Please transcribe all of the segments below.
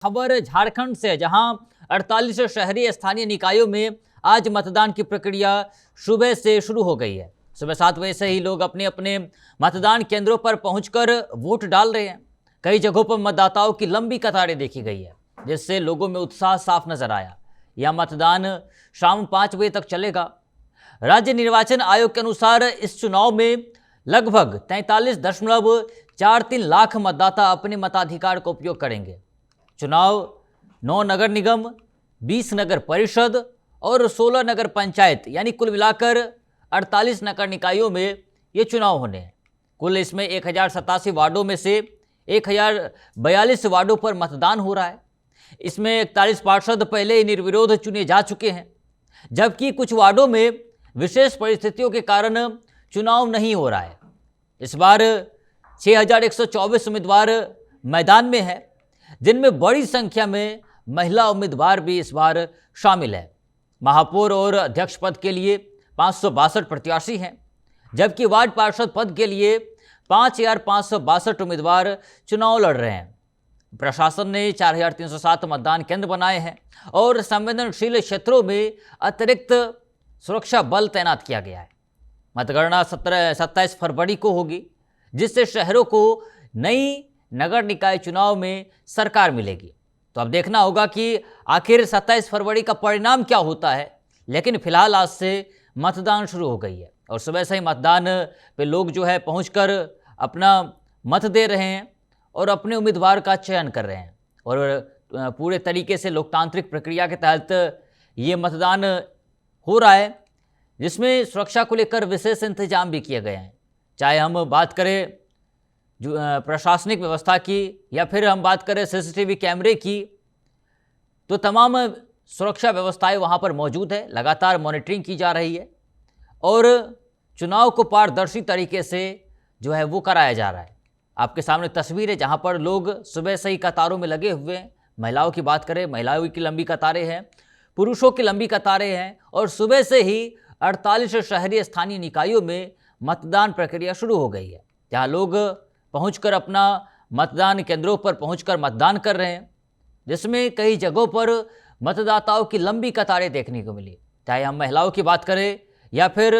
खबर झारखंड से, जहां 48 शहरी स्थानीय निकायों में आज मतदान की प्रक्रिया सुबह से शुरू हो गई है। सुबह 7 बजे से ही लोग अपने अपने मतदान केंद्रों पर पहुंचकर वोट डाल रहे हैं। कई जगहों पर मतदाताओं की लंबी कतारें देखी गई है, जिससे लोगों में उत्साह साफ नजर आया। यह मतदान शाम 5 बजे तक चलेगा। राज्य निर्वाचन आयोग के अनुसार इस चुनाव में लगभग 43.43 लाख मतदाता अपने मताधिकार का उपयोग करेंगे। चुनाव 9 नगर निगम, 20 नगर परिषद और 16 नगर पंचायत यानी कुल मिलाकर 48 नगर निकायों में ये चुनाव होने हैं। कुल इसमें 1087 वार्डों में से 1042 वार्डों पर मतदान हो रहा है। इसमें 41 पार्षद पहले ही निर्विरोध चुने जा चुके हैं, जबकि कुछ वार्डों में विशेष परिस्थितियों के कारण चुनाव नहीं हो रहा है। इस बार 6124 उम्मीदवार मैदान में है, जिनमें बड़ी संख्या में महिला उम्मीदवार भी इस बार शामिल है। महापौर और अध्यक्ष पद के लिए 562 प्रत्याशी हैं, जबकि वार्ड पार्षद पद के लिए 5562 उम्मीदवार चुनाव लड़ रहे हैं। प्रशासन ने 4307 मतदान केंद्र बनाए हैं और संवेदनशील क्षेत्रों में अतिरिक्त सुरक्षा बल तैनात किया गया है। मतगणना 27 फरवरी को होगी, जिससे शहरों को नई नगर निकाय चुनाव में सरकार मिलेगी। तो अब देखना होगा कि आखिर 27 फरवरी का परिणाम क्या होता है। लेकिन फिलहाल आज से मतदान शुरू हो गई है और सुबह से ही मतदान पे लोग जो है पहुंचकर अपना मत दे रहे हैं और अपने उम्मीदवार का चयन कर रहे हैं। और पूरे तरीके से लोकतांत्रिक प्रक्रिया के तहत ये मतदान हो रहा है, जिसमें सुरक्षा को लेकर विशेष इंतजाम भी किए गए हैं। चाहे हम बात करें जो प्रशासनिक व्यवस्था की या फिर हम बात करें सीसीटीवी कैमरे की, तो तमाम सुरक्षा व्यवस्थाएं वहां पर मौजूद है। लगातार मॉनिटरिंग की जा रही है और चुनाव को पारदर्शी तरीके से जो है वो कराया जा रहा है। आपके सामने तस्वीर है जहां पर लोग सुबह से ही कतारों में लगे हुए हैं। महिलाओं की बात करें, महिलाओं की लंबी कतारें हैं, पुरुषों की लंबी कतारें हैं और सुबह से ही 48 शहरी स्थानीय निकायों में मतदान प्रक्रिया शुरू हो गई है, जहाँ लोग पहुंचकर अपना मतदान केंद्रों पर पहुंचकर मतदान कर रहे हैं, जिसमें कई जगहों पर मतदाताओं की लंबी कतारें देखने को मिली। चाहे हम महिलाओं की बात करें या फिर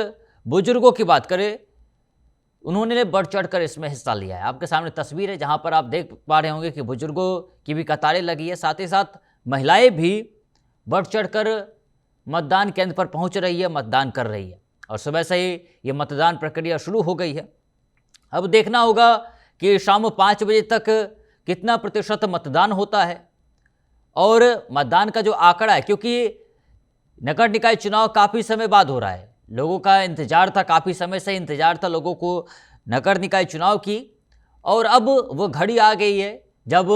बुजुर्गों की बात करें, उन्होंने बढ़ चढ़कर इसमें हिस्सा लिया है। आपके सामने तस्वीर है जहां पर आप देख पा रहे होंगे कि बुजुर्गों की भी कतारें लगी है, साथ ही साथ महिलाएं भी बढ़ चढ़कर मतदान केंद्र पर पहुंच रही है, मतदान कर रही है और सुबह से ही ये मतदान प्रक्रिया शुरू हो गई है। अब देखना होगा कि शाम 5 बजे तक कितना प्रतिशत मतदान होता है और मतदान का जो आंकड़ा है, क्योंकि नगर निकाय चुनाव काफ़ी समय बाद हो रहा है, लोगों का इंतजार था, काफ़ी समय से इंतजार था लोगों को नगर निकाय चुनाव की, और अब वो घड़ी आ गई है जब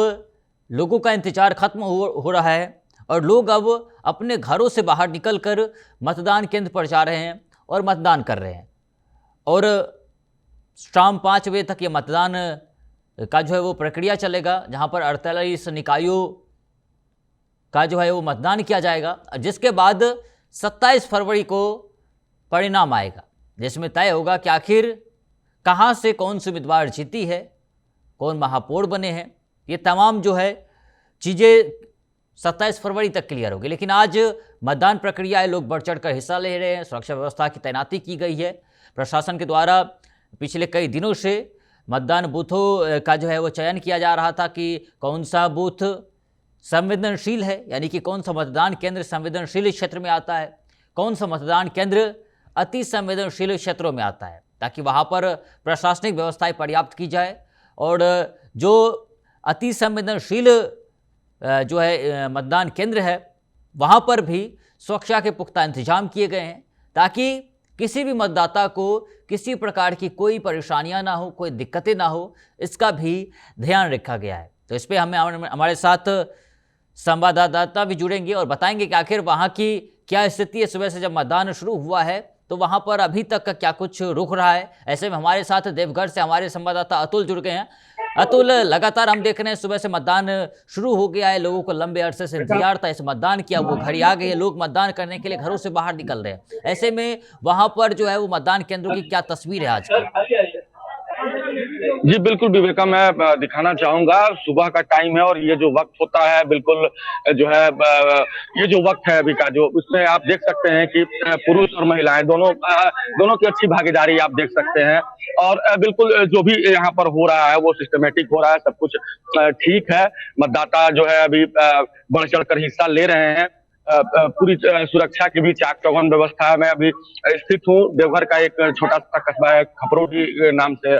लोगों का इंतजार खत्म हो रहा है और लोग अब अपने घरों से बाहर निकलकर मतदान केंद्र पर जा रहे हैं और मतदान कर रहे हैं। और शाम 5 बजे तक ये मतदान का जो है वो प्रक्रिया चलेगा, जहां पर 48 निकायों का जो है वो मतदान किया जाएगा, जिसके बाद 27 फरवरी को परिणाम आएगा, जिसमें तय होगा कि आखिर कहां से कौन सी उम्मीदवार जीती है, कौन महापौर बने हैं। ये तमाम जो है चीज़ें 27 फरवरी तक क्लियर होगी। लेकिन आज मतदान प्रक्रिया है, लोग बढ़ चढ़ कर हिस्सा ले रहे हैं। सुरक्षा व्यवस्था की तैनाती की गई है प्रशासन के द्वारा। पिछले कई दिनों से मतदान बूथों का जो है वो चयन किया जा रहा था कि कौन सा बूथ संवेदनशील है, यानी कि कौन सा मतदान केंद्र संवेदनशील क्षेत्र में आता है, कौन सा मतदान केंद्र अति संवेदनशील क्षेत्रों में आता है, ताकि वहाँ पर प्रशासनिक व्यवस्थाएं पर्याप्त की जाए। और जो अति संवेदनशील जो है मतदान केंद्र है, वहाँ पर भी सुरक्षा के पुख्ता इंतजाम किए गए हैं, ताकि किसी भी मतदाता को किसी प्रकार की कोई परेशानियां ना हो, कोई दिक्कतें ना हो, इसका भी ध्यान रखा गया है। तो इस पर हमारे साथ संवाददाता भी जुड़ेंगे और बताएंगे कि आखिर वहाँ की क्या स्थिति है। सुबह से जब मतदान शुरू हुआ है तो वहाँ पर अभी तक का क्या कुछ रुक रहा है। ऐसे में हमारे साथ देवघर से हमारे संवाददाता अतुल जुड़ गए हैं। अतुल, लगातार हम देख रहे हैं सुबह से मतदान शुरू हो गया है, लोगों को लंबे अरसे से इंतजार था इस मतदान किया, वो घड़ी आ गई है, लोग मतदान करने के लिए घरों से बाहर निकल रहे हैं। ऐसे में वहां पर जो है वो मतदान केंद्रों की क्या तस्वीर है आज की? जी बिल्कुल विवेका, मैं दिखाना चाहूंगा, सुबह का टाइम है और ये जो वक्त होता है बिल्कुल जो है ये जो वक्त है अभी का, जो उसमें आप देख सकते हैं कि पुरुष और महिलाएं दोनों की अच्छी भागीदारी आप देख सकते हैं। और बिल्कुल जो भी यहाँ पर हो रहा है वो सिस्टमेटिक हो रहा है, सब कुछ ठीक है। मतदाता जो है अभी बढ़ चढ़ कर हिस्सा ले रहे हैं। पूरी सुरक्षा की भी चाक चौबंद व्यवस्था में अभी स्थित हूँ। देवघर का एक छोटा सा कस्बा है, खपरोटी नाम से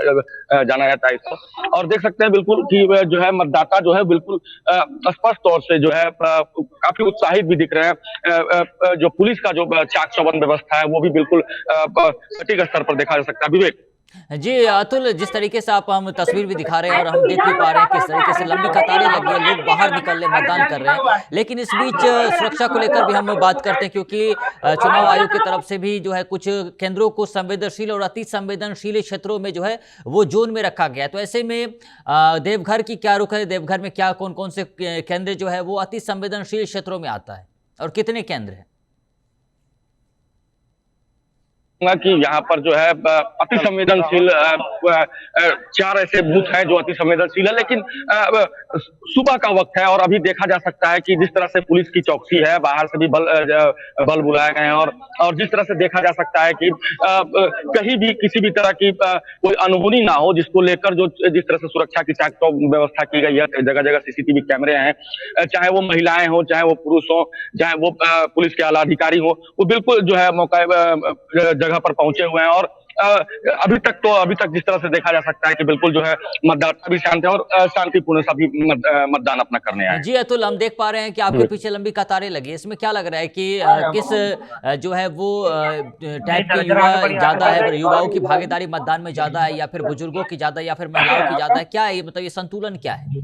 जाना जाता है इसको। और देख सकते हैं बिल्कुल कि जो है मतदाता जो है बिल्कुल स्पष्ट तौर से जो है काफी उत्साहित भी दिख रहे हैं। जो पुलिस का जो चाक चौबंद व्यवस्था है वो भी बिल्कुल सटीक स्तर पर देखा जा सकता है। विवेक जी अतुल, जिस तरीके से आप हम तस्वीर भी दिखा रहे हैं और हम देख भी पा रहे हैं किस तरीके से लंबी कतारें लगी है, लोग बाहर निकल रहे मतदान कर रहे हैं, लेकिन इस बीच सुरक्षा को लेकर भी हम बात करते हैं, क्योंकि चुनाव आयोग की तरफ से भी जो है कुछ केंद्रों को संवेदनशील और अति संवेदनशील क्षेत्रों में जो है वो जोन में रखा गया है। तो ऐसे में देवघर की क्या रुख है, देवघर में क्या कौन कौन से केंद्र जो है वो अति संवेदनशील क्षेत्रों में आता है और कितने केंद्र हैं? कि यहाँ पर जो है अति संवेदनशील 4 ऐसे बूथ हैं जो अति संवेदनशील है, लेकिन सुबह का वक्त है और अभी देखा जा सकता है कि जिस तरह से पुलिस की चौकसी है, बाहर से भी बल बुलाए गए हैं और जिस तरह से देखा जा सकता है कि कहीं भी किसी भी तरह की कोई अनहोनी ना हो, जिसको लेकर जो जिस तरह से सुरक्षा की चाक चौबंद व्यवस्था की गई है। जगह जगह सीसीटीवी कैमरे हैं, चाहे वो महिलाएं हो, चाहे वो पुरुष हो, चाहे वो पुलिस के आला अधिकारी हो, वो बिल्कुल जो है मौका जगह पर पहुंचे हुए हैं। और अभी तक जिस तरह से देखा जा सकता है कि बिल्कुल जो है मतदाता भी शांत है और शांतिपूर्ण सभी मतदान अपना करने आए। जी अतुल, हम देख पा रहे हैं कि आपके पीछे लंबी कतारें लगी है, इसमें क्या लग रहा है कि किस जो है वो टाइप के युवा ज्यादा है, युवाओं की भागीदारी मतदान में ज्यादा है या फिर बुजुर्गों की ज्यादा या फिर महिलाओं की ज्यादा है, क्या है मतलब ये संतुलन क्या है?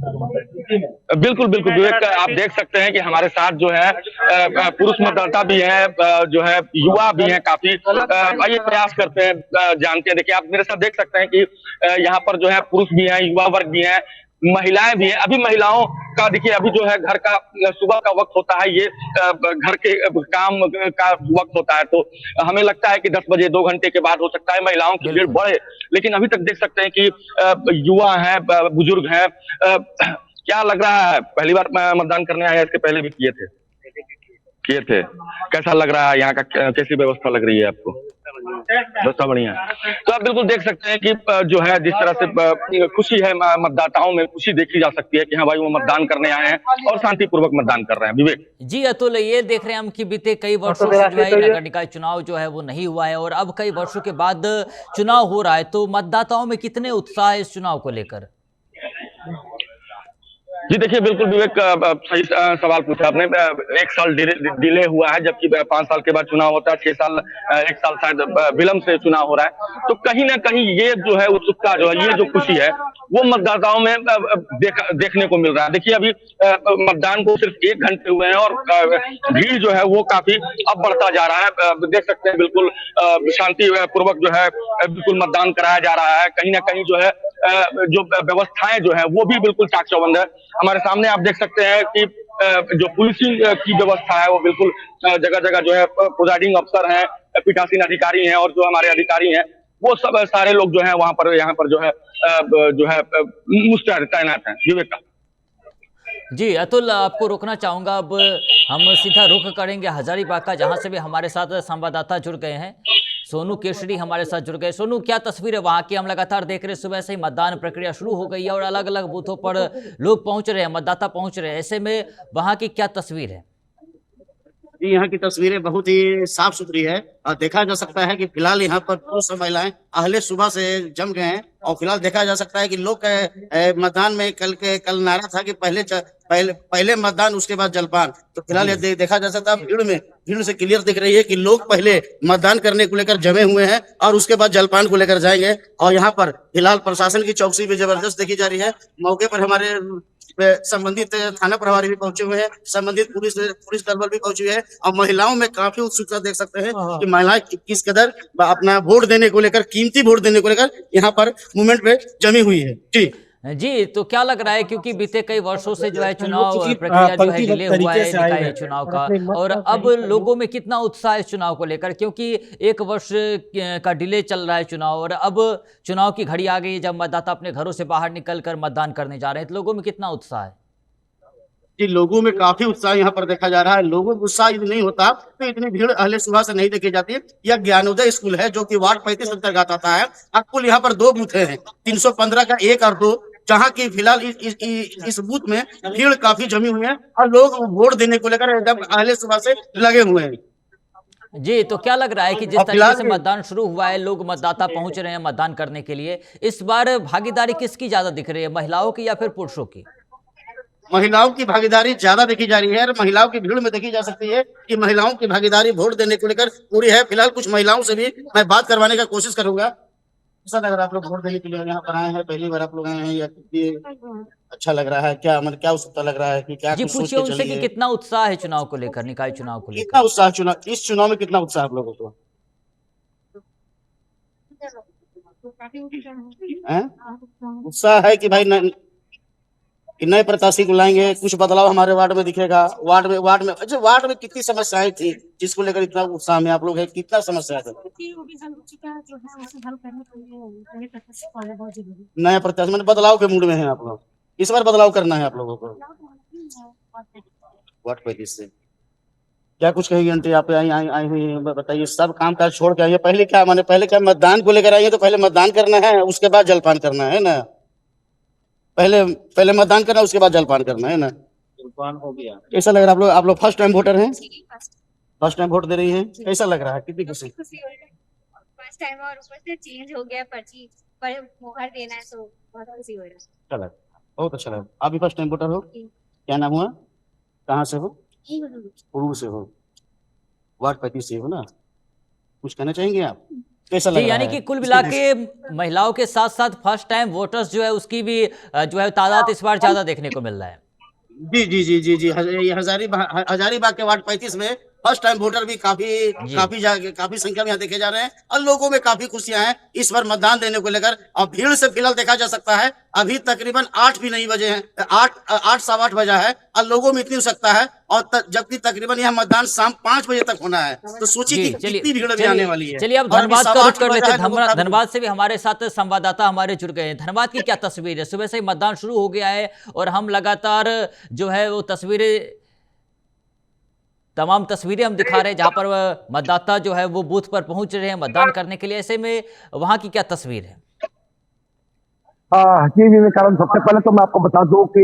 बिल्कुल बिल्कुल विवेक, आप देख सकते हैं कि हमारे साथ जो है पुरुष मतदाता भी है, जो है युवा भी है काफी। आइए प्रयास करते हैं, जानते हैं। देखिए आप मेरे साथ देख सकते हैं कि यहाँ पर जो है पुरुष भी हैं, युवा वर्ग भी हैं, महिलाएं भी हैं। अभी महिलाओं का देखिए, अभी जो है घर का सुबह का वक्त होता है, ये घर के काम का वक्त होता है, तो हमें लगता है कि 10 बजे 2 घंटे के बाद हो सकता है महिलाओं की भीड़ बढ़े, लेकिन अभी तक देख सकते हैं कि युवा है, बुजुर्ग है। क्या लग रहा है, पहली बार मतदान करने आए, इसके पहले भी किए थे? कैसा लग रहा है यहाँ का, कैसी व्यवस्था लग रही है आपको? व्यवस्था बढ़िया। तो आप बिल्कुल देख सकते हैं कि जो है जिस तरह से खुशी है, मतदाताओं में खुशी देखी जा सकती है कि हाँ भाई वो मतदान करने आए हैं और शांतिपूर्वक मतदान कर रहे हैं। विवेक जी अतुल, ये देख रहे हैं हम कि बीते कई वर्षों से जो है नगर निकाय चुनाव जो है वो नहीं हुआ है और अब कई वर्षों के बाद चुनाव हो रहा है, तो मतदाताओं में कितने उत्साह है इस चुनाव को लेकर? जी देखिए बिल्कुल विवेक, सही सवाल पूछा आपने। 1 साल डिले हुआ है, जबकि 5 साल के बाद चुनाव होता है। 6 साल 1 साल शायद विलंब से चुनाव हो रहा है, तो कहीं ना कहीं ये जो है उत्सुकता जो है, ये जो खुशी है वो मतदाताओं में देखने को मिल रहा है। देखिए अभी मतदान को सिर्फ 1 घंटे हुए हैं और भीड़ जो है वो काफी अब बढ़ता जा रहा है। देख सकते हैं बिल्कुल शांति पूर्वक जो है बिल्कुल मतदान कराया जा रहा है। कहीं ना कहीं जो है जो व्यवस्थाएं जो है वो भी बिल्कुल चाक चौबंद है। हमारे सामने आप देख सकते हैं कि जो पुलिसिंग की व्यवस्था है वो बिल्कुल जगह जगह जो है प्रिजाइडिंग अफसर हैं, पीठासीन अधिकारी हैं और जो हमारे अधिकारी हैं वो सब सारे लोग जो है वहां पर यहाँ पर जो है मुस्तैद तैनात हैं। विवेक जी अतुल, आपको रोकना चाहूंगा, अब हम सीधा रुख करेंगे हजारीबाग का, जहां से भी हमारे साथ संवाददाता जुड़ गए हैं। सोनू केसरी हमारे साथ जुड़ गए। सोनू, क्या तस्वीर है वहां की? हम लगातार देख रहे हैं सुबह से ही मतदान प्रक्रिया शुरू हो गई है और अलग अलग बूथों पर लोग पहुंच रहे हैं, मतदाता पहुंच रहे हैं, ऐसे में वहां की क्या तस्वीर है? जी, यहाँ की तस्वीरें बहुत ही साफ सुथरी है और देखा जा सकता है कि फिलहाल यहाँ पर पुरुष और महिलाएं अहले सुबह से जम गए हैं। और फिलहाल देखा जा सकता है कि लोग मतदान में कल नारा था कि पहले मतदान उसके बाद जलपान। तो फिलहाल देखा जा सकता है भीड़ से क्लियर दिख रही है कि लोग पहले मतदान करने को लेकर जमे हुए हैं और उसके बाद जलपान को लेकर जाएंगे। और यहाँ पर फिलहाल प्रशासन की चौकसी भी जबरदस्त देखी जा रही है। मौके पर हमारे संबंधित थाना प्रभारी भी पहुंचे हुए हैं, संबंधित पुलिस दल भी पहुंची हुई है और महिलाओं में काफी उत्सुकता देख सकते हैं कि महिलाएं किस कदर अपना वोट देने को लेकर, कीमती वोट देने को लेकर यहाँ पर मूवमेंट पे जमी हुई है। जी जी, तो क्या लग रहा है, क्योंकि बीते कई वर्षों से जो है चुनाव लोग प्रक्रिया जो है पंक्तिबद्ध डिले हुआ तरीके है से आए निकाय हैं चुनाव और का, अपने मत और का अब सही सहयोग। लोगों में कितना उत्साह है इस चुनाव को लेकर, क्योंकि 1 वर्ष का डिले चल रहा है चुनाव, और अब चुनाव की घड़ी आ गई है जब मतदाता अपने घरों से बाहर निकल कर मतदान करने जा रहे हैं, तो लोगों में कितना उत्साह है? जी, लोगों में काफी उत्साह यहाँ पर देखा जा रहा है। लोगों को उत्साह यदि नहीं होता तो इतनी भीड़ अहले सुबह से नहीं देखी जाती। यह ज्ञानोदय स्कूल है जो कि वार्ड 35 अंतर्गत आता है। अब कुल यहाँ पर 2 बूथ हैं, 315 का 1 और 2, जहाँ की फिलहाल इस बूथ में भीड़ काफी जमी हुई है और लोग वोट देने को लेकर एकदम अहले सुबह से लगे हुए हैं। जी, तो क्या लग रहा है कि जिस और तरीके से फिलहाल मतदान शुरू हुआ है, लोग मतदाता पहुंच रहे हैं मतदान करने के लिए, इस बार भागीदारी किसकी ज्यादा दिख रही है, महिलाओं की या फिर पुरुषों की? महिलाओं की भागीदारी ज्यादा देखी जा रही है और महिलाओं की भीड़ में देखी जा सकती है कि महिलाओं की भागीदारी वोट देने को लेकर पूरी है। फिलहाल कुछ महिलाओं से भी मैं बात करवाने का कोशिश करूंगा। ऐसा लग रहा है आप लोग वोट देने के लिए यहाँ पर आए हैं, पहली बार आप लोग आए हैं, या कितनी अच्छा लग रहा है, क्या मतलब क्या उत्सुकता लग रहा है कि क्या जी, कुछ सोच पूछिए के उनसे चली कि है? कितना उत्साह है चुनाव को लेकर, निकाय चुनाव को कितना लेकर। उत्साह चुनाव, इस चुनाव में कितना उत्साह आप लोगों को है? उत्साह है कि भाई कि नए प्रत्याशी को लाएंगे, कुछ बदलाव हमारे वार्ड में दिखेगा। वार्ड में कितनी समस्याएं थी जिसको लेकर इतना उत्साह में आप लोग है, कितना समस्या था? नया प्रत्याशी मतलब बदलाव के मूड में है आप लोग, इस बार बदलाव करना है आप लोगों को वार्ड 35 से। क्या कुछ कहेगी आंटी, आप आई हुई हैं, बताइए। सब काम काज छोड़ के आई है, पहले क्या मतदान को लेकर आई है, तो पहले मतदान करना है उसके बाद जलपान करना है ना। पहले मतदान करना उसके बाद जलपान करना है ना। जलपान हो गया। कैसा लग रहा है आप लोग फर्स्ट टाइम वोटर हैं? फर्स्ट टाइम वोट दे रही हैं, कैसा लग रहा है, कितनी खुशी? फर्स्ट टाइम और ऊपर से चेंज हो गया पर्ची पर मोहर देना है, तो बहुत खुशी हो रहा है। चला, बहुत अच्छा लगा। आप भी फर्स्ट टाइम वोटर हो? क्या नाम हुआ, कहाँ से हो? पुरू से हो, वार्ड 35 से हो ना। कुछ कहना चाहेंगे आप, कैसा लग जी, रहा यानी है? कि कुल मिला के महिलाओं के साथ साथ फर्स्ट टाइम वोटर्स जो है उसकी भी जो है तादाद इस बार ज्यादा देखने को मिल रहा है। जी जी जी जी जी, हजारीबाग के वार्ड 35 में फर्स्ट टाइम वोटर भी जी, काफी संख्या में यहाँ देखे जा रहे हैं और लोगों में काफी खुशियां हैं इस बार मतदान देने को लेकर। और भीड़ से फिलहाल देखा जा सकता है अभी तकरीबन 8 भी नहीं बजे हैं, 8 सवा 8 बजा है और लोगों में इतनी उत्सुकता है। और जबकि तकरीबन यह मतदान शाम 5 बजे तक होना है, तो सोचिए जी, कि कितनी भीड़ अभी आने वाली है। चलिए अब और अभी धनबाद का सवा रुख 8 कर लेते बजा हैं। है, लोगों का धनबाद से भी हमारे साथ संवाददाता हमारे जुड़ गए हैं। धनबाद की क्या तस्वीर है? सुबह से ही मतदान शुरू हो गया है और हम लगातार जो है वो तमाम तस्वीरें हम दिखा रहे हैं जहां पर मतदाता जो है वो बूथ पर पहुंच रहे हैं मतदान करने के लिए। ऐसे में वहां की क्या तस्वीर है? जी जी, कारण सबसे पहले तो मैं आपको बता दूं कि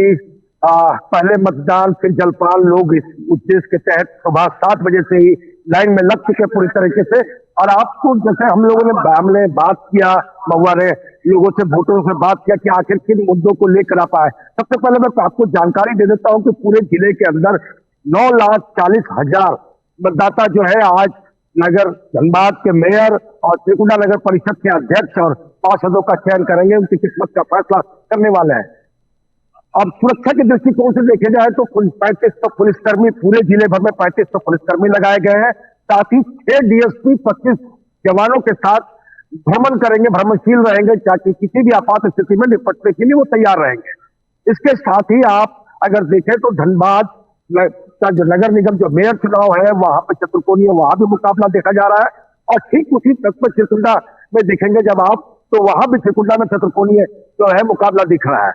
पहले मतदान फिर जलपान, लोग इस उद्देश्य के तहत सुबह 7 बजे से ही लाइन में लग चुके पूरी तरीके से। और आपको जैसे हमने बात किया, महुआ ने लोगों से, वोटरों से बात किया कि आखिर किन मुद्दों को लेकर आप आए। सबसे पहले मैं आपको जानकारी दे देता हूं कि पूरे जिले के अंदर 9,40,000 मतदाता जो है आज नगर धनबाद के मेयर और त्रिकुटा नगर परिषद के अध्यक्ष और पार्षदों का चयन करेंगे, उनकी किस्मत का फैसला करने वाले हैं। अब सुरक्षा के दृष्टिकोण से देखे जाए तो 3500 पुलिसकर्मी, पूरे जिले भर में 3500 पुलिसकर्मी लगाए गए हैं। साथ ही 6 डीएसपी 25 जवानों के साथ भ्रमण करेंगे, भ्रमणशील रहेंगे, ताकि किसी भी आपात स्थिति में निपटने के लिए वो तैयार रहेंगे। इसके साथ ही आप अगर देखें तो धनबाद का जो नगर निगम जो मेयर चुनाव है वहां पर चतुर्कोणीय, वहां भी मुकाबला देखा जा रहा है। और ठीक उसी तक पर त्रिकुटा में देखेंगे जब आप, तो वहां भी त्रिकुटा में चतुर्कोणीय जो है मुकाबला दिख रहा है।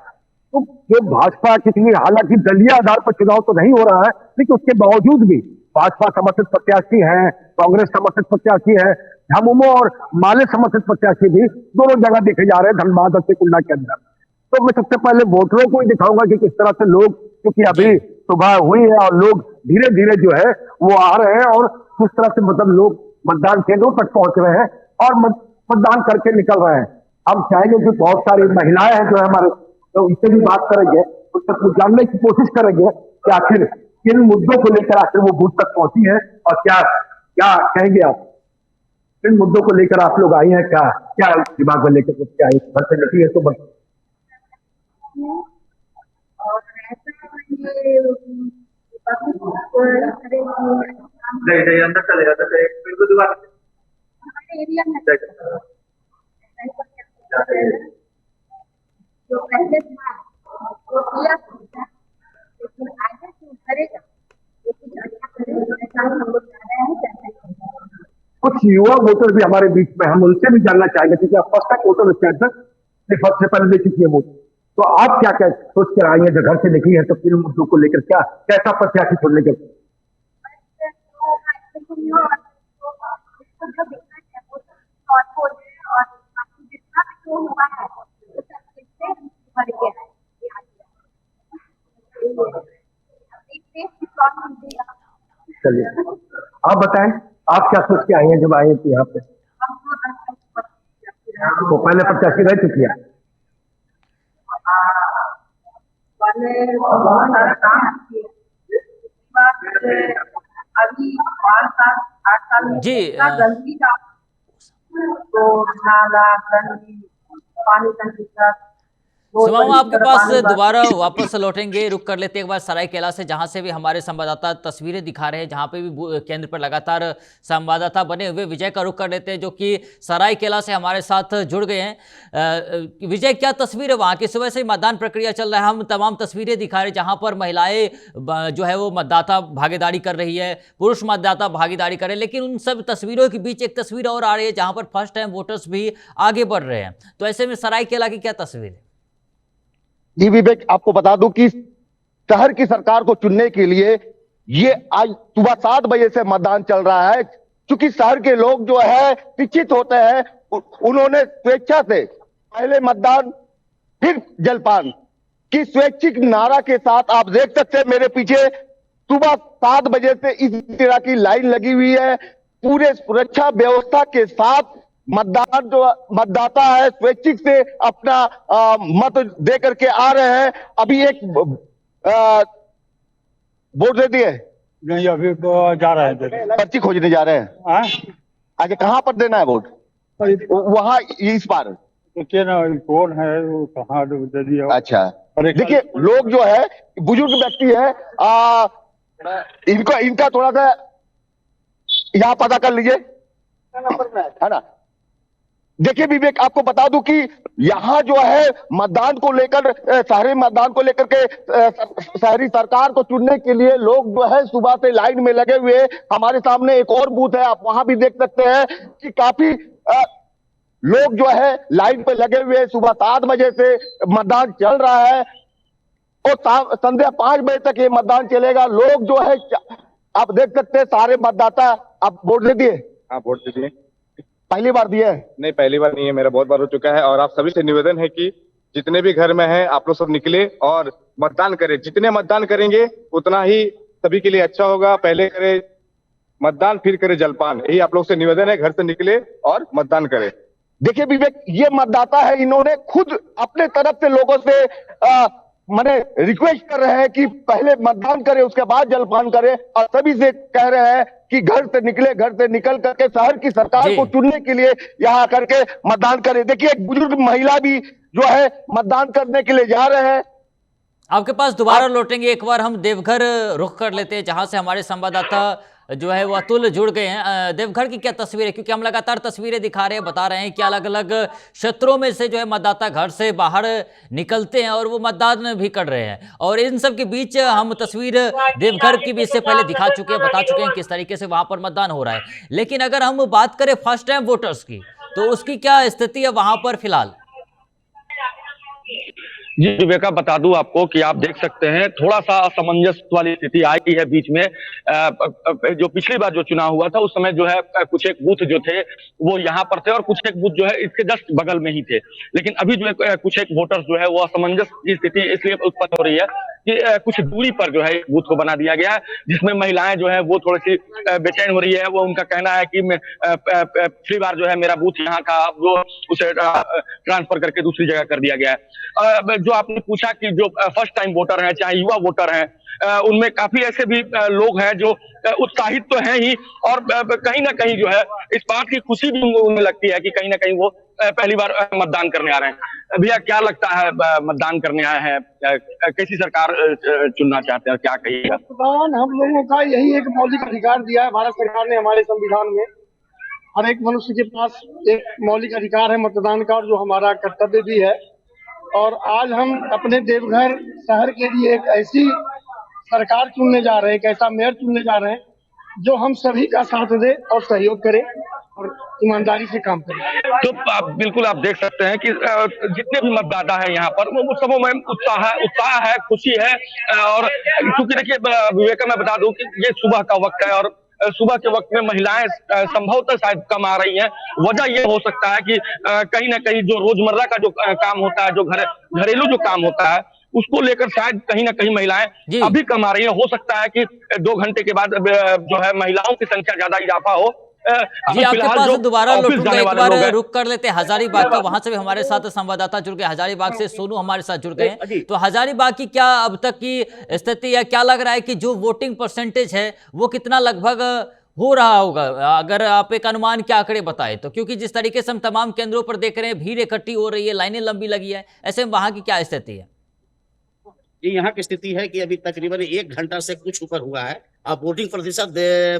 तो जो भाजपा कितनी, हालांकि दलीय आधार पर चुनाव तो नहीं हो रहा है, लेकिन उसके बावजूद भी भाजपा समर्थित प्रत्याशी हैं, कांग्रेस समर्थित प्रत्याशी है, झामुमो और माले समर्थित प्रत्याशी भी दोनों जगह देखे जा रहे हैं धनबाद और त्रिकुटा के अंदर। तो मैं सबसे पहले वोटरों को ही दिखाऊंगा कि किस तरह से लोग, क्योंकि अभी सुबह हुई है और लोग धीरे धीरे जो है वो आ रहे हैं और किस तरह से मतलब लोग मतदान केंद्रों तक पहुंच रहे हैं और मतदान करके निकल रहे हैं। हम चाहेंगे कि बहुत सारी महिलाएं हैं जो है हमारे, तो उनसे भी बात करेंगे, उससे जानने की कोशिश करेंगे कि आखिर किन मुद्दों को लेकर आखिर वो बूथ तक पहुंची है और क्या क्या कहेंगे आप, किन मुद्दों को लेकर आप लोग आई हैं, क्या क्या दिमाग में लेकर क्या घर से निकली है तो बस। नहीं अंदर चलेगा तो बिल्कुल दीवार जो पहले था वो किया था, लेकिन आगे जो करेगा वो कुछ अच्छा करेगा, ऐसा हम लोग चाह रहे हैं। चर्चा कुछ युवा वोटर भी हमारे बीच में, हम उनसे भी जानना चाहेंगे क्योंकि आप फर्स्ट टाइम वोटर स्टेट सबसे पहले दे चुकी है वोट। तो आप क्या क्या सोच कर आई हैं, जब घर से निकली है तो किन मुद्दों को लेकर क्या कैसा प्रत्याशी चुनने के? चलिए आप बताएं, आप क्या सोच के आई हैं जब आए हैं यहाँ पे? तो पहले प्रत्याशी रह चुकी है। बहुत सारा काम किए, अभी 5 साल 8 साल में जी, गंदगी का तो नाला गंदगी पानी का दिक्कत। सुमामा, आपके पास दोबारा वापस लौटेंगे, रुक कर लेते हैं एक बार सरायकेला से, जहां से भी हमारे संवाददाता तस्वीरें दिखा रहे हैं, जहां पे भी केंद्र पर लगातार संवाददाता बने हुए। विजय का रुक कर लेते हैं जो कि सरायकेला से हमारे साथ जुड़ गए हैं। विजय, क्या तस्वीर है वहां की? सुबह से मतदान प्रक्रिया चल रहा है, हम तमाम तस्वीरें दिखा रहे हैं जहां पर महिलाएं जो है वो मतदाता भागीदारी कर रही है, पुरुष मतदाता भागीदारी कर रहे हैं, लेकिन उन सब तस्वीरों के बीच एक तस्वीर और आ रही है जहां पर फर्स्ट टाइम वोटर्स भी आगे बढ़ रहे हैं। तो ऐसे में सरायकेला की क्या तस्वीर है? जी विवेक, आपको बता दूं कि शहर की सरकार को चुनने के लिए ये आज सुबह 7 बजे से मतदान चल रहा है। क्योंकि शहर के लोग जो है शिक्षित होते हैं, उन्होंने स्वेच्छा से पहले मतदान फिर जलपान की स्वैच्छिक नारा के साथ, आप देख सकते हैं मेरे पीछे, सुबह 7 बजे से इस तरह की लाइन लगी हुई है। पूरे सुरक्षा व्यवस्था के साथ मतदान जो मतदाता है स्वैच्छिक से अपना मत दे करके आ रहे हैं। अभी एक वोट दे दिए? नहीं, अभी तो जा रहे हैं, पर्ची खोजने जा रहे हैं। आगे कहाँ पर देना है वोट? वहां इस पार कौन है वो कहाँ दे दिया? अच्छा, देखिए लोग जो है बुजुर्ग व्यक्ति है, इनका थोड़ा सा यहाँ पता कर लीजिए, है ना। देखिए विवेक, आपको बता दूं कि यहाँ जो है मतदान को लेकर, शहरी मतदान को लेकर के शहरी सरकार को चुनने के लिए लोग जो है सुबह से लाइन में लगे हुए। हमारे सामने एक और बूथ है, आप वहां भी देख सकते हैं कि काफी लोग जो है लाइन पे लगे हुए। सुबह 7 बजे से मतदान चल रहा है और संध्या 5 बजे तक ये मतदान चलेगा। लोग जो है आप देख सकते हैं सारे मतदाता। आप वोट दे दिए? हाँ, वोट दे दिए। पहली बार दिए? नहीं, पहली बार नहीं है, मेरा बहुत बार हो चुका है। और आप सभी से निवेदन है कि जितने भी घर में हैं आप लोग सब निकले और मतदान करें। जितने मतदान करेंगे उतना ही सभी के लिए अच्छा होगा। पहले करें मतदान, फिर करें जलपान, यही आप लोग से निवेदन है। घर से निकले और मतदान करें। देखिए विवेक, ये मतदाता है, इन्होंने खुद अपने तरफ से लोगों से माने रिक्वेस्ट कर रहे हैं कि पहले मतदान करें उसके बाद जलपान करें, और सभी से कह रहे हैं कि घर से निकले, घर से निकल करके शहर की सरकार को चुनने के लिए यहाँ आकर के मतदान करें। देखिए एक बुजुर्ग महिला भी जो है मतदान करने के लिए जा रहे हैं। आपके पास दोबारा लौटेंगे, एक बार हम देवघर रुख कर लेते हैं जहां से हमारे संवाददाता जो है वो अतुल जुड़ गए हैं। देवघर की क्या तस्वीर है? क्योंकि हम लगातार तस्वीरें दिखा रहे हैं, बता रहे हैं कि अलग अलग क्षेत्रों में से जो है मतदाता घर से बाहर निकलते हैं और वो मतदान भी कर रहे हैं। और इन सब के बीच हम तस्वीर देवघर की भी इससे पहले दिखा चुके हैं, बता चुके हैं किस तरीके से वहां पर मतदान हो रहा है। लेकिन अगर हम बात करें फर्स्ट टाइम वोटर्स की, तो उसकी क्या स्थिति है वहां पर फिलहाल? जी विवेका, बता दूं आपको कि आप देख सकते हैं थोड़ा सा असमंजस वाली स्थिति आई है बीच में। जो पिछली बार जो चुनाव हुआ था उस समय जो है कुछ एक बूथ जो थे वो यहाँ पर थे और कुछ एक बूथ जो है इसके जस्ट बगल में ही थे। लेकिन अभी जो है कुछ एक वोटर्स जो है वो असमंजस की स्थिति इसलिए उत्पन्न हो रही है कि कुछ दूरी पर जो है एक बूथ को बना दिया गया है, जिसमें महिलाएं जो है वो थोड़ी सी बेचैन हो रही है। वो उनका कहना है कि पिछली बार जो है मेरा बूथ यहाँ का, वो उसे ट्रांसफर करके दूसरी जगह कर दिया गया है। जो आपने पूछा कि जो फर्स्ट टाइम वोटर हैं, चाहे युवा वोटर हैं, उनमें काफी ऐसे भी लोग हैं जो उत्साहित तो हैं ही, और कहीं ना कहीं जो है इस बात की खुशी भी उन्हें लगती है कि कहीं ना कहीं वो पहली बार मतदान करने आ रहे हैं। भैया, क्या लगता है मतदान करने आए हैं, कैसी सरकार चुनना चाहते हैं, क्या कहिएगा? मतदान हम लोगों का यही एक मौलिक अधिकार दिया है भारत सरकार ने हमारे संविधान में। हर एक मनुष्य के पास एक मौलिक अधिकार है मतदान का, और जो हमारा कर्तव्य भी है। और आज हम अपने देवघर शहर के लिए एक ऐसी सरकार चुनने जा रहे हैं, एक ऐसा मेयर चुनने जा रहे हैं जो हम सभी का साथ दे और सहयोग करे और ईमानदारी से काम करे। तो बिल्कुल आप देख सकते हैं कि जितने भी मतदाता है यहाँ पर वो सबों में उत्साह है, खुशी है। और क्योंकि देखिए विवेका, मैं बता दूं कि ये सुबह का वक्त है और सुबह के वक्त में महिलाएं संभवतः शायद कम आ रही हैं। वजह ये हो सकता है कि कहीं ना कहीं जो रोजमर्रा का जो काम होता है, जो घरेलू जो काम होता है, उसको लेकर शायद कहीं ना कहीं महिलाएं अभी कम आ रही हैं। हो सकता है कि 2 घंटे के बाद जो है महिलाओं की संख्या ज्यादा इजाफा हो। जी, आपके पास दोबारा लौटूंगा, एक बार रुक कर लेते हैं हजारीबाग का। वहां से भी हमारे साथ संवाददाता जुड़ गए, हजारीबाग से सोनू हमारे साथ जुड़ गए हैं। तो हजारीबाग की क्या अब तक की स्थिति है? क्या लग रहा है कि जो वोटिंग परसेंटेज है वो कितना लगभग हो रहा होगा? अगर आप एक अनुमान के आंकड़े बताए तो, क्योंकि जिस तरीके से हम तमाम केंद्रों पर देख रहे हैं, भीड़ इकट्ठी हो रही है, लाइनें लंबी लगी है, ऐसे में वहां की क्या स्थिति है? ये यहाँ की स्थिति है कि अभी तकरीबन 1 घंटा से कुछ ऊपर हुआ है। अब वोटिंग प्रतिशत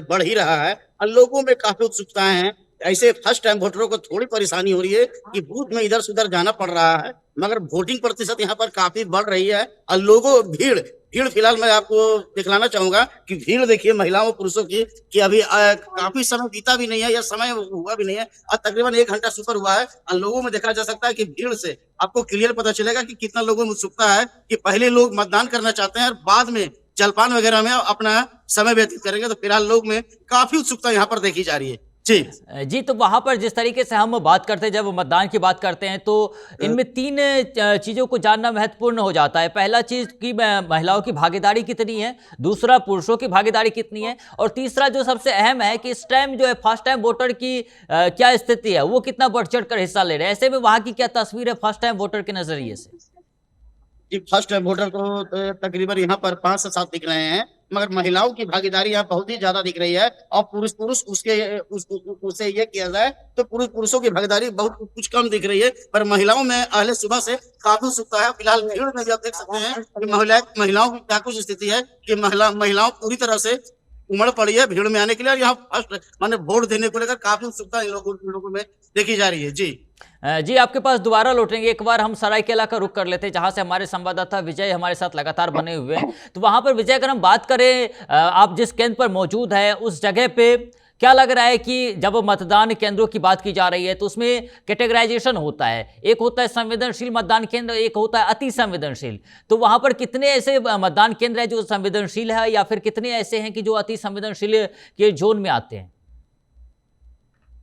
बढ़ ही रहा है और लोगों में काफी उत्सुकताएं हैं। ऐसे फर्स्ट टाइम वोटरों को थोड़ी परेशानी हो रही है कि बूथ में इधर से उधर जाना पड़ रहा है, मगर वोटिंग प्रतिशत यहाँ पर काफी बढ़ रही है। और लोगों भीड़ फिलहाल मैं आपको दिखलाना चाहूंगा कि भीड़ देखिए महिलाओं पुरुषों की, कि अभी काफी समय बीता भी नहीं है या समय हुआ भी नहीं है और तकरीबन 1 घंटा से ऊपर हुआ है। और लोगों में देखा जा सकता है कि भीड़ से आपको क्लियर पता चलेगा कि कितना लोगों में उत्सुकता है कि पहले लोग मतदान करना चाहते हैं और बाद में जलपान वगैरह में अपना समय व्यतीत करेंगे। तो फिलहाल लोग में काफी उत्सुकता यहाँ पर देखी जा रही है। जी, तो वहां पर जिस तरीके से हम बात करते हैं, जब मतदान की बात करते हैं, तो इनमें 3 चीजों को जानना महत्वपूर्ण हो जाता है। पहला चीज कि महिलाओं की भागीदारी कितनी है, दूसरा पुरुषों की भागीदारी कितनी है, और तीसरा जो सबसे अहम है कि इस टाइम जो है फर्स्ट टाइम वोटर की क्या स्थिति है, वो कितना बढ़ चढ़ कर हिस्सा ले रहे हैं। ऐसे में वहां की क्या तस्वीर है फर्स्ट टाइम वोटर के नजरिए से? जी, फर्स्ट टाइम वोटर को तकरीबन यहाँ पर 5 से 7 दिख रहे हैं, मगर महिलाओं की भागीदारी यहाँ बहुत ही ज्यादा दिख रही है। और पुरुष उससे ये किया जाए तो पुरुषों की भागीदारी बहुत कुछ कम दिख रही है, पर महिलाओं में अहले सुबह से काफी उत्सुकता है। फिलहाल भीड़ में भी आप देख सकते हैं कि महिलाओं की क्या कुछ स्थिति है कि महिलाओं पूरी तरह से उमड़ पड़ी है भीड़ में आने के लिए। और यहाँ फर्स्ट माने वोट देने को लेकर काफी उत्सुकता इन लोगों में देखी जा रही है। जी, आपके पास दोबारा लौटेंगे। एक बार हम सरायकेला का रुख कर लेते हैं, जहां से हमारे संवाददाता विजय हमारे साथ लगातार बने हुए हैं। तो वहां पर विजय, अगर हम बात करें, आप जिस केंद्र पर मौजूद है उस जगह पे क्या लग रहा है कि जब मतदान केंद्रों की बात की जा रही है तो उसमें कैटेगराइजेशन होता है, एक होता है संवेदनशील मतदान केंद्र, एक होता है अति संवेदनशील। तो वहां पर कितने ऐसे मतदान केंद्र है जो संवेदनशील है, या फिर कितने ऐसे हैं कि जो अति संवेदनशील के जोन में आते हैं?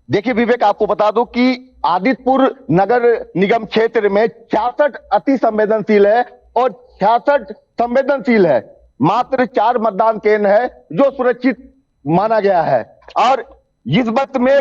देखिए विवेक, आपको बता दूं कि आदित्यपुर नगर निगम क्षेत्र में 66 अति संवेदनशील है और 66 संवेदनशील है। मात्र 4 मतदान केंद्र है जो सुरक्षित माना गया है। और इस वक्त में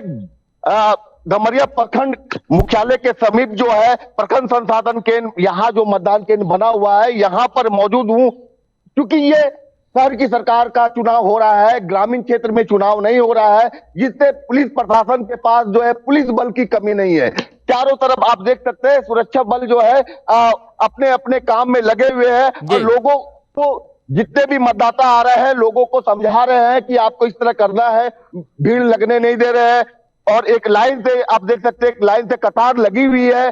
गमरिया प्रखंड मुख्यालय के समीप जो है प्रखंड संसाधन केंद्र, यहाँ जो मतदान केंद्र बना हुआ है, यहाँ पर मौजूद हूं। क्योंकि ये शहर की सरकार का चुनाव हो रहा है, ग्रामीण क्षेत्र में चुनाव नहीं हो रहा है, जिससे पुलिस प्रशासन के पास जो है पुलिस बल की कमी नहीं है। चारों तरफ आप देख सकते हैं सुरक्षा बल जो है अपने अपने काम में लगे हुए हैं और लोगों को, जितने भी मतदाता आ रहे हैं, लोगों को समझा रहे हैं कि आपको इस तरह करना है, भीड़ लगने नहीं दे रहे हैं। और एक लाइन से आप देख सकते हैं, एक लाइन से कतार लगी हुई है।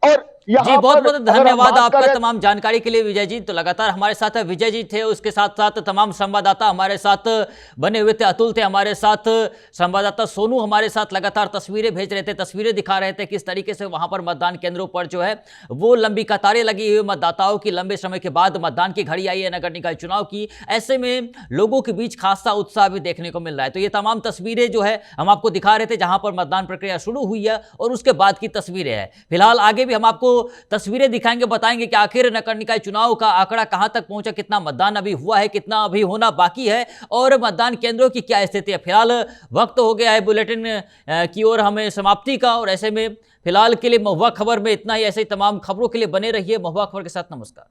और जी, बहुत बहुत धन्यवाद आपका तमाम जानकारी के लिए विजय जी। तो लगातार हमारे साथ विजय जी थे, उसके साथ साथ तमाम संवाददाता हमारे साथ बने हुए थे। अतुल थे हमारे साथ, संवाददाता सोनू हमारे साथ लगातार तस्वीरें भेज रहे थे, तस्वीरें दिखा रहे थे किस तरीके से वहां पर मतदान केंद्रों पर जो है वो लंबी कतारें लगी हुई मतदाताओं की। लंबे समय के बाद मतदान की घड़ी आई है नगर निकाय चुनाव की, ऐसे में लोगों के बीच खासा उत्साह भी देखने को मिल रहा है। तो ये तमाम तस्वीरें जो है हम आपको दिखा रहे थे जहां पर मतदान प्रक्रिया शुरू हुई है और उसके बाद की तस्वीरें हैं। फिलहाल आगे भी हम आपको तस्वीरें दिखाएंगे, बताएंगे कि आखिर नगर निकाय चुनाव का आंकड़ा कहां तक पहुंचा, कितना मतदान अभी हुआ है, कितना अभी होना बाकी है और मतदान केंद्रों की क्या स्थिति है। फिलहाल वक्त हो गया है बुलेटिन की ओर हमें समाप्ति का, और ऐसे में फिलहाल के लिए महुआ खबर में इतना ही। ऐसे ही तमाम खबरों के लिए बने रहिए महुआ खबर के साथ। नमस्कार।